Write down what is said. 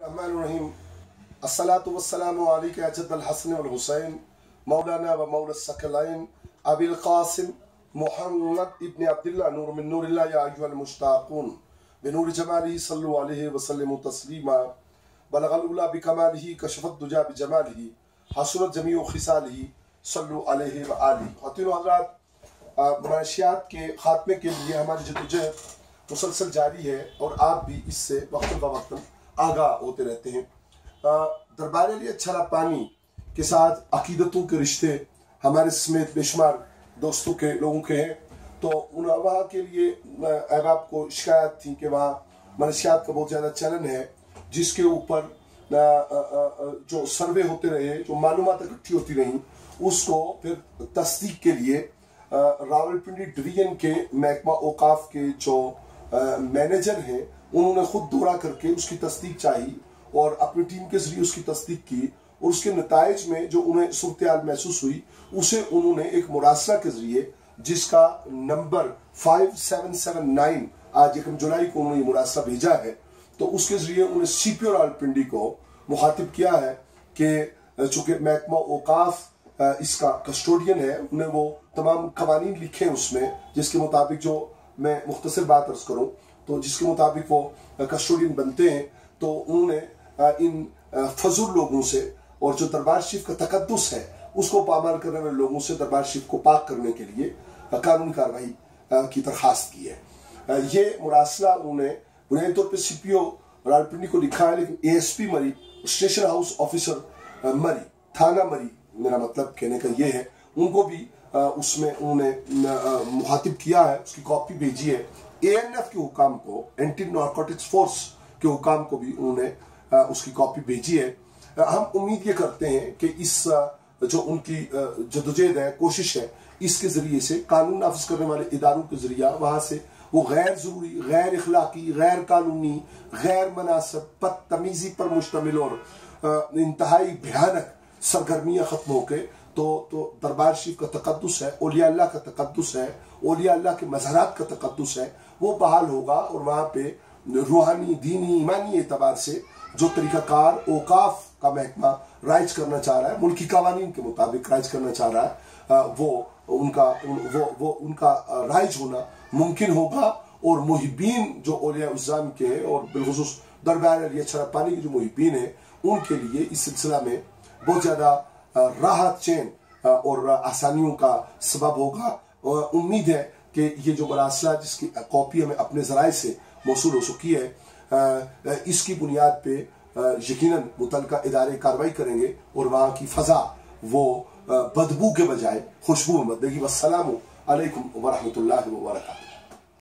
Rahim. As-salatu was-salamu alayka ya Jadd al-Hasan wal-Husayn Maulana wa Maula as-Sakalayn Abil Qasim Muhammad ibn Abdullah Nur min Nurillah ya ayyuha al-mushtaqun Binuri jamalihi sallu alayhi wa sallimu taslima Balagha al-ula bi kamalihi kashafat duja bi jamalihi Hasurat jami'u khisalihi sallu alayhi wa alihi Khatinu Hazrat, منشیات کے خاتمے کے لیے ہماری جدوجہد مسلسل جاری ہے اور آپ بھی اس سے وقتاً فوقتاً آگاہ ہوتے رہتے ہیں۔ دربار علی اچھا پانی کے ساتھ عقیدتوں کے رشتے ہمارے سمیت بے شمار دوستوں کے لوگوں کے ہیں، تو وہاں کے لیے احباب کو شکایت تھی کہ وہاں منشیات کا بہت زیادہ چلن ہے، جس کے اوپر جو سروے ہوتے رہے، جو معلومات اکٹھی ہوتی رہیں، اس کو پھر تصدیق کے لیے راولپنڈی ڈویژن کے محکمہ اوقاف کے جو مینیجر ہیں انہوں نے خود دورہ کر کے اس کی تصدیق چاہی اور اپنی ٹیم کے ذریعے اس کی تصدیق کی، اور اس کے نتائج میں جو انہیں صورتحال محسوس ہوئی اسے انہوں نے ایک مراسلہ کے ذریعے، جس کا نمبر 5779 آج 1 جولائی کو انہوں نے مراسلہ بھیجا ہے، تو اس کے ذریعے انہیں سی پی او راولپنڈی کو مخاطب کیا ہے کہ چونکہ محکمہ اوقاف اس کا کسٹوڈین ہے، انہیں وہ تمام قوانین لکھے ہیں اس میں، جس کے مطابق، جو میں مختصر بات عرض کروں تو جس کے مطابق وہ کسٹوڈین بنتے ہیں، تو انہوں نے ان فضول لوگوں سے اور جو دربار شریف کا تقدس ہے اس کو پامال کرنے والے لوگوں سے دربار شریف کو پاک کرنے کے لیے قانونی کارروائی کی درخواست کی ہے۔ یہ مراسلہ انہوں نے بنیادی طور پہ سی پی او راولپنڈی کو لکھا ہے، لیکن A S P Murree, station house officer Murree, تھانہ مری، میرا مطلب کہنے کا یہ ہے، ان کو بھی اس میں انہوں نے مخاطب کیا ہے، اس کی کاپی بھیجی ہے۔ اے این ایف کے حکام کو، اینٹی نارکوٹکس فورس کے حکام کو بھی انہوں نے اس کی کاپی بھیجی ہے۔ ہم امید یہ کرتے ہیں کہ اس جو ان کی جدوجہد ہے، کوشش ہے، اس کے ذریعے سے قانون نافذ کرنے والے اداروں کے ذریعہ وہاں سے وہ غیر ضروری، غیر اخلاقی، غیر قانونی، غیر مناسب، بدتمیزی پر مشتمل اور انتہائی بھیانک سرگرمیاں ختم ہو کے تو دربار شریف کا تقدس ہے، اولیاء اللہ کا تقدس ہے، اولیاء اللہ کے مزارات کا تقدس ہے، وہ بحال ہوگا، اور وہاں پہ روحانی، دینی، ایمانی اعتبار سے جو طریقہ کار اوقاف کا محکمہ رائج کرنا چاہ رہا ہے، ملکی قوانین کے مطابق رائج کرنا چاہ رہا ہے، وہ ان کا رائج ہونا ممکن ہوگا، اور محبین جو اولیاء الزام کے ہیں، اور بالخصوص دربار علی اچھا پانی کے جو محبین ہیں، ان کے لیے اس سلسلہ میں بہت زیادہ راحت، چین اور آسانیوں کا سبب ہوگا۔ امید ہے کہ یہ جو مراسلہ جس کی کاپی ہمیں اپنے ذرائع سے موصول ہو چکی ہے، اس کی بنیاد پہ یقیناً متعلقہ ادارے کارروائی کریں گے، اور وہاں کی فضا وہ بدبو کے بجائے خوشبو میں بدلے گی۔ والسلام علیکم ورحمۃ اللہ وبرکاتہ۔